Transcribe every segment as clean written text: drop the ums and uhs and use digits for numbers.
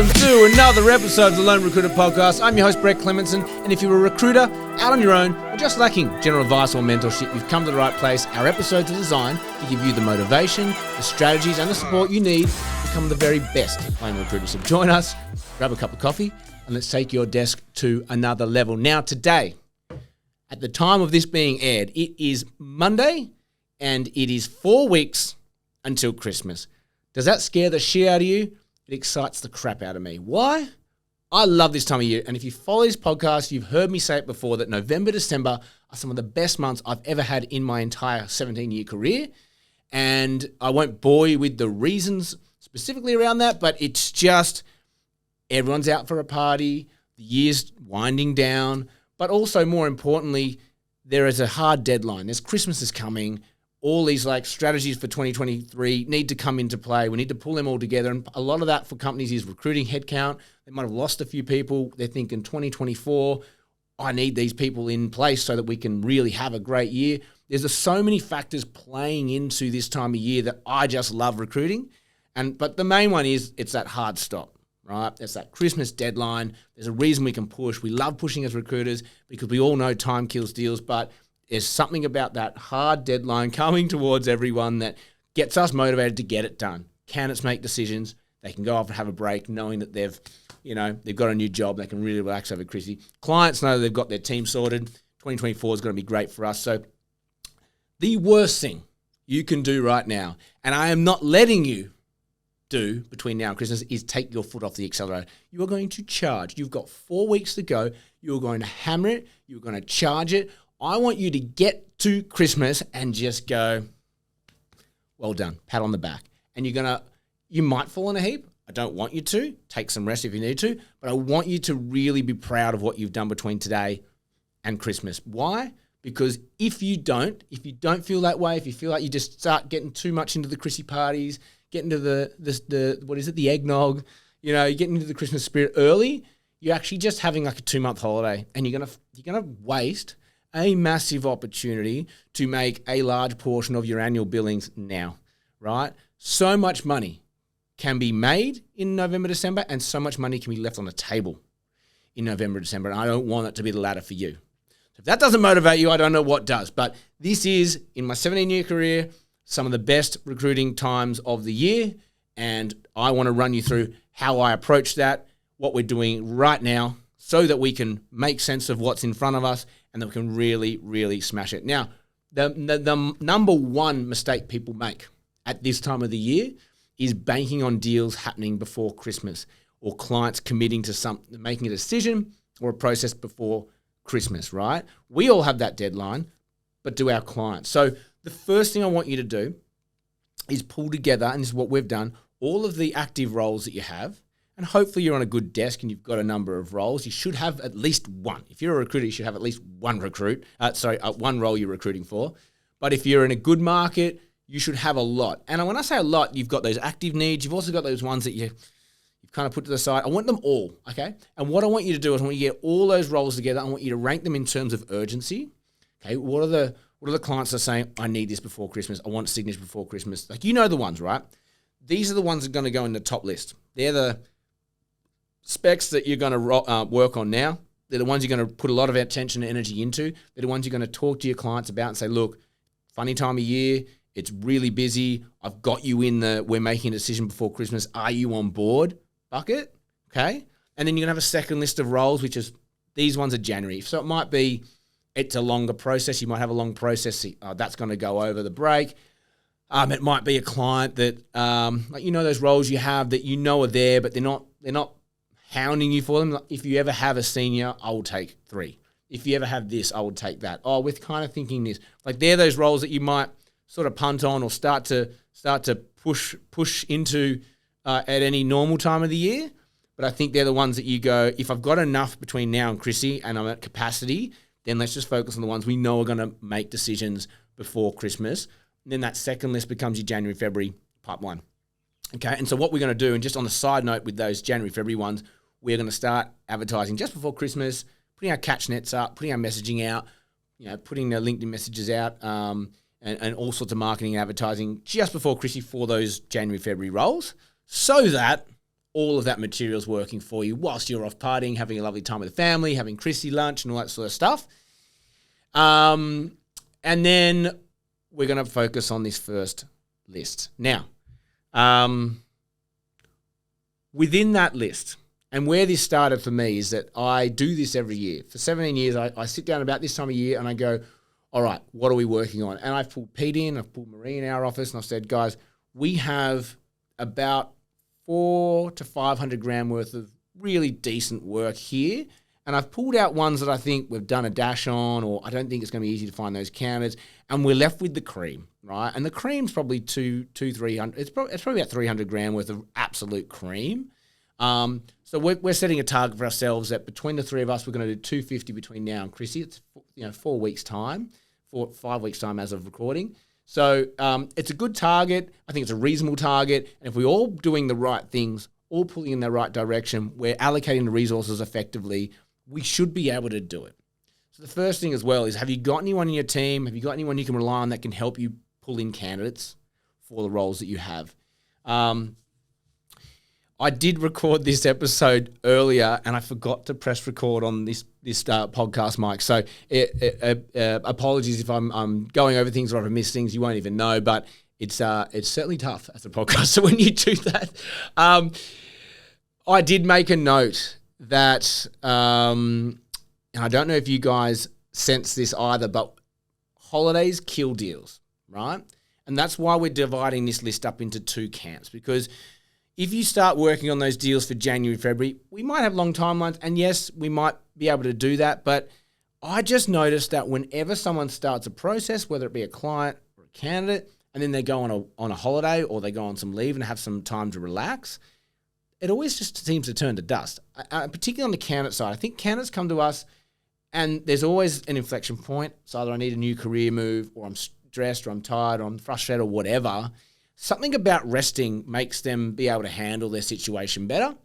welcome to another episode of the Lone Recruiter Podcast. I'm your host, Brett Clementson, and if you're a recruiter out on your own or just lacking general advice or mentorship, you've come to the right place. Our episodes are designed to give you the motivation, the strategies, and the support you need to become the very best lone recruiter. So join us, grab a cup of coffee, and let's take your desk to another level. Now, today, at the time of this being aired, it is Monday, and it is 4 weeks until Christmas. Does that scare the shit out of you? It excites the crap out of me. Why? I love this time of year. And if you follow this podcast, you've heard me say it before that November, December are some of the best months I've ever had in my entire 17-year career. And I won't bore you with the reasons specifically around that, but it's just everyone's out for a party, the year's winding down, but also more importantly, there is a hard deadline. There's Christmas is coming. All these strategies for 2023 need to come into play. We need to pull them all together. And a lot of that for companies is recruiting headcount. They might have lost a few people. They're thinking 2024, I need these people in place so that we can really have a great year. There's so many factors playing into this time of year that I just love recruiting. But the main one is it's that hard stop, right? It's that Christmas deadline. There's a reason we can push. We love pushing as recruiters because we all know time kills deals, but there's something about that hard deadline coming towards everyone that gets us motivated to get it done. Candidates make decisions. They can go off and have a break knowing that they've got a new job. They can really relax over Chrissy. Clients know they've got their team sorted. 2024 is going to be great for us. So the worst thing you can do right now, and I am not letting you do between now and Christmas, is take your foot off the accelerator. You are going to charge. You've got 4 weeks to go. You're going to hammer it. You're going to charge it. I want you to get to Christmas and just go, well done, pat on the back. And you might fall in a heap. I don't want you to. Take some rest if you need to. But I want you to really be proud of what you've done between today and Christmas. Why? Because if you don't feel that way, if you feel like you just start getting too much into the Chrissy parties, getting to the eggnog, you're getting into the Christmas spirit early, you're actually just having like a 2-month holiday, and you're gonna waste a massive opportunity to make a large portion of your annual billings now, right? So much money can be made in November, December, and so much money can be left on the table in November, December, and I don't want it to be the latter for you. So if that doesn't motivate you, I don't know what does. But this is, in my 17-year career, some of the best recruiting times of the year, and I want to run you through how I approach that, what we're doing right now, so that we can make sense of what's in front of us and that we can really, really smash it. Now, the number one mistake people make at this time of the year is banking on deals happening before Christmas or clients committing to something, making a decision or a process before Christmas, right? We all have that deadline, but do our clients. So the first thing I want you to do is pull together, and this is what we've done, all of the active roles that you have. And hopefully you're on a good desk and you've got a number of roles. You should have at least one. If you're a recruiter, you should have at least one role you're recruiting for. But if you're in a good market, you should have a lot. And when I say a lot, you've got those active needs. You've also got those ones that you've kind of put to the side. I want them all, okay? And what I want you to do is I want you to get all those roles together. I want you to rank them in terms of urgency. Okay, what are the clients that are saying, I need this before Christmas. I want a signature before Christmas. The ones, right? These are the ones that are going to go in the top list. They're the specs that you're going to work on now. They're the ones you're going to put a lot of attention and energy into. They're the ones you're going to talk to your clients about and say, look, funny time of year. It's really busy. I've got you in we're making a decision before Christmas. Are you on board bucket? Okay. And then you're going to have a second list of roles, which is these ones are January. So it might be it's a longer process. You might have a long process. That's going to go over the break. It might be a client that, those roles you have that are there, but they're not hounding you for them. If you ever have a senior, I will take 3. If you ever have this, I will take that. Oh, we're kind of thinking this. They're those roles that you might sort of punt on or start to push into at any normal time of the year. But I think they're the ones that you go, if I've got enough between now and Chrissy and I'm at capacity, then let's just focus on the ones we know are going to make decisions before Christmas. And then that second list becomes your January, February pipeline. Okay, and so what we're going to do, and just on the side note with those January, February ones, we're going to start advertising just before Christmas, putting our catch nets up, putting our messaging out, putting the LinkedIn messages out, and all sorts of marketing and advertising just before Chrissy for those January, February roles, so that all of that material's working for you whilst you're off partying, having a lovely time with the family, having Chrissy lunch and all that sort of stuff. And then we're going to focus on this first list. Now, within that list, and where this started for me is that I do this every year. For 17 years, I sit down about this time of year and I go, all right, what are we working on? And I've pulled Pete in, I've pulled Marie in our office, and I've said, guys, we have about 400 to 500 grand worth of really decent work here. And I've pulled out ones that I think we've done a dash on, or I don't think it's going to be easy to find those candidates. And we're left with the cream, right? And the cream's probably 300. It's probably about 300 grand worth of absolute cream. So we're setting a target for ourselves that between the three of us, we're going to do 250 between now and Chrissy. It's 4 weeks time, 5 weeks time as of recording. So it's a good target. I think it's a reasonable target. And if we're all doing the right things, all pulling in the right direction, we're allocating the resources effectively, we should be able to do it. So the first thing as well is, have you got anyone in your team? Have you got anyone you can rely on that can help you pull in candidates for the roles that you have? I did record this episode earlier and I forgot to press record on this podcast mic. So apologies if I'm going over things or if I miss things. You won't even know, but it's certainly tough as a podcaster when you do that. I did make a note that, and I don't know if you guys sense this either, but holidays kill deals, right? And that's why we're dividing this list up into two camps, because if you start working on those deals for January, February, we might have long timelines, and yes, we might be able to do that, but I just noticed that whenever someone starts a process, whether it be a client or a candidate, and then they go on a holiday or they go on some leave and have some time to relax, it always just seems to turn to dust, particularly on the candidate side. I think candidates come to us and there's always an inflection point. So either I need a new career move, or I'm stressed, or I'm tired, or I'm frustrated, or whatever. Something about resting makes them be able to handle their situation better.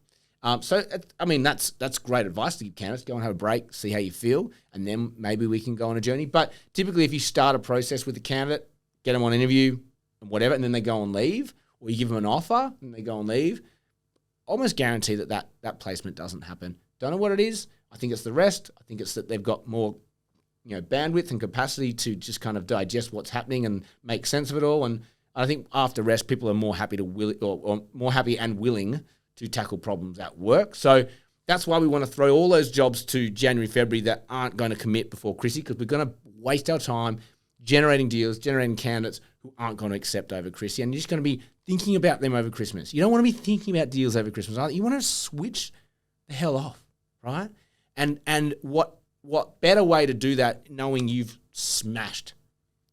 That's great advice to give candidates. Go and have a break, see how you feel, and then maybe we can go on a journey. But typically if you start a process with a candidate, get them on interview and whatever, and then they go on leave, or you give them an offer and they go on leave, almost guarantee that placement doesn't happen. Don't know what it is. I think it's the rest. I think it's that they've got more, bandwidth and capacity to just kind of digest what's happening and make sense of it all. And I think after rest, people are more happy more happy and willing to tackle problems at work. So that's why we want to throw all those jobs to January, February that aren't going to commit before Chrissy, because we're going to waste our time generating deals, generating candidates who aren't going to accept over Chrissy. And you're just going to be thinking about them over Christmas. You don't want to be thinking about deals over Christmas either. You want to switch the hell off, right? And what better way to do that knowing you've smashed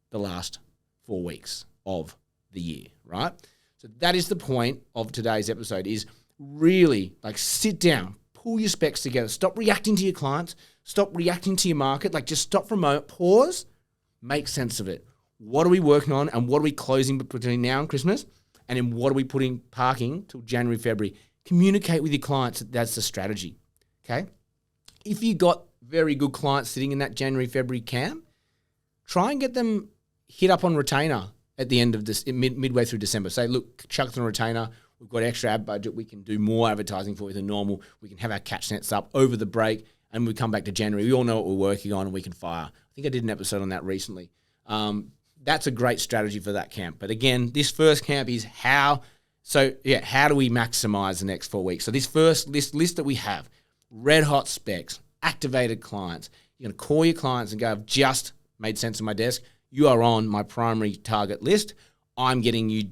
the last 4 weeks of the year, right? So that is the point of today's episode, is really sit down, pull your specs together, stop reacting to your clients, stop reacting to your market, just stop for a moment, pause, make sense of it. What are we working on and what are we closing between now and Christmas? And then what are we parking till January, February? Communicate with your clients. That's the strategy, okay? If you got very good clients sitting in that January, February camp, try and get them hit up on retainer at the end of this, midway through December. Say, look, chuck us on retainer. We've got extra ad budget. We can do more advertising for you than normal. We can have our catch nets up over the break, and we come back to January. We all know what we're working on, and we can fire. I think I did an episode on that recently. That's a great strategy for that camp. But again, this first camp is how do we maximize the next 4 weeks? So this first list that we have, red hot specs, activated clients. You're going to call your clients and go, I've just made sense on my desk. You are on my primary target list. I'm getting you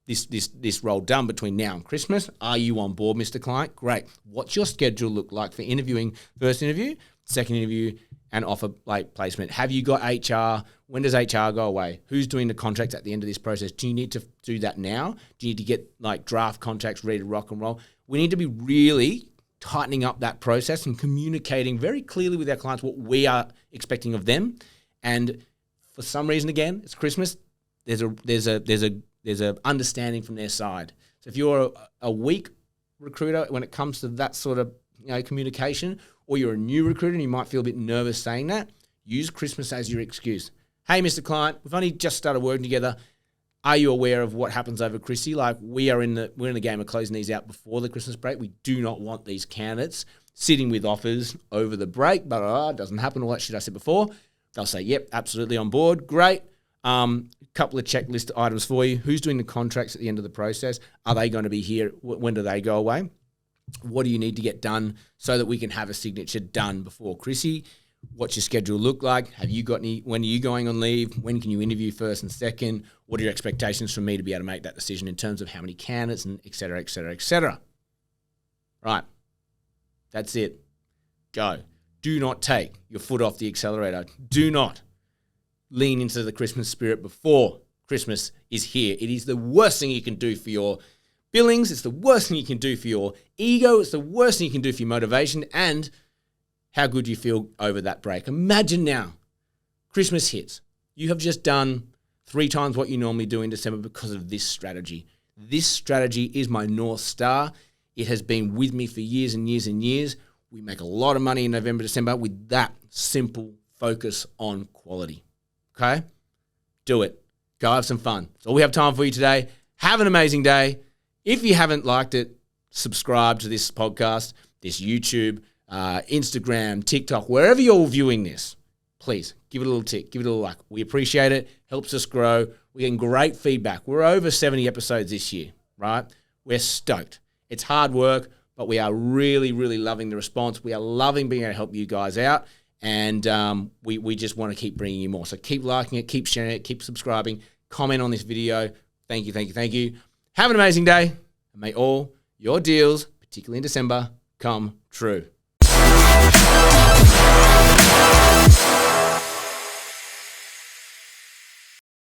this role done between now and Christmas. Are you on board, Mr. Client? Great. What's your schedule look like for interviewing? First interview, second interview, and offer placement. Have you got HR? When does HR go away? Who's doing the contracts at the end of this process? Do you need to do that now? Do you need to get draft contracts ready to rock and roll? We need to be really tightening up that process and communicating very clearly with our clients what we are expecting of them. And for some reason, again, it's Christmas. There's a understanding from their side. So if you're a weak recruiter when it comes to that sort of communication, or you're a new recruiter and you might feel a bit nervous saying that, use Christmas as your excuse. Hey, Mr. Client, we've only just started working together. Are you aware of what happens over Chrissy? Like we're in the game of closing these out before the Christmas break. We do not want these candidates sitting with offers over the break, but it doesn't happen. All that shit I said before. They'll say, yep, absolutely on board. Great. Couple of checklist items for you. Who's doing the contracts at the end of the process? Are they going to be here? When do they go away? What do you need to get done so that we can have a signature done before Chrissy? What's your schedule look like? Have you got any? When are you going on leave? When can you interview first and second? What are your expectations from me to be able to make that decision in terms of how many candidates and et cetera, et cetera, et cetera? Right. That's it. Go. Do not take your foot off the accelerator. Do not lean into the Christmas spirit before Christmas is here. It is the worst thing you can do for your billings. It's the worst thing you can do for your ego. It's the worst thing you can do for your motivation and how good you feel over that break. Imagine now, Christmas hits. You have just done 3 times what you normally do in December because of this strategy. This strategy is my North Star. It has been with me for years and years and years. We make a lot of money in November, December with that simple focus on quality. Okay? Do it. Go have some fun. That's all we have time for you today. Have an amazing day. If you haven't liked it, subscribe to this podcast, this YouTube, Instagram, TikTok, wherever you're viewing this, please give it a little tick, give it a little like. We appreciate it. Helps us grow. We're getting great feedback. We're over 70 episodes this year, right? We're stoked. It's hard work, but we are really, really loving the response. We are loving being able to help you guys out, and we just want to keep bringing you more. So keep liking it, keep sharing it, keep subscribing, comment on this video. Thank you, thank you, thank you. Have an amazing day, and may all your deals, particularly in December, come true.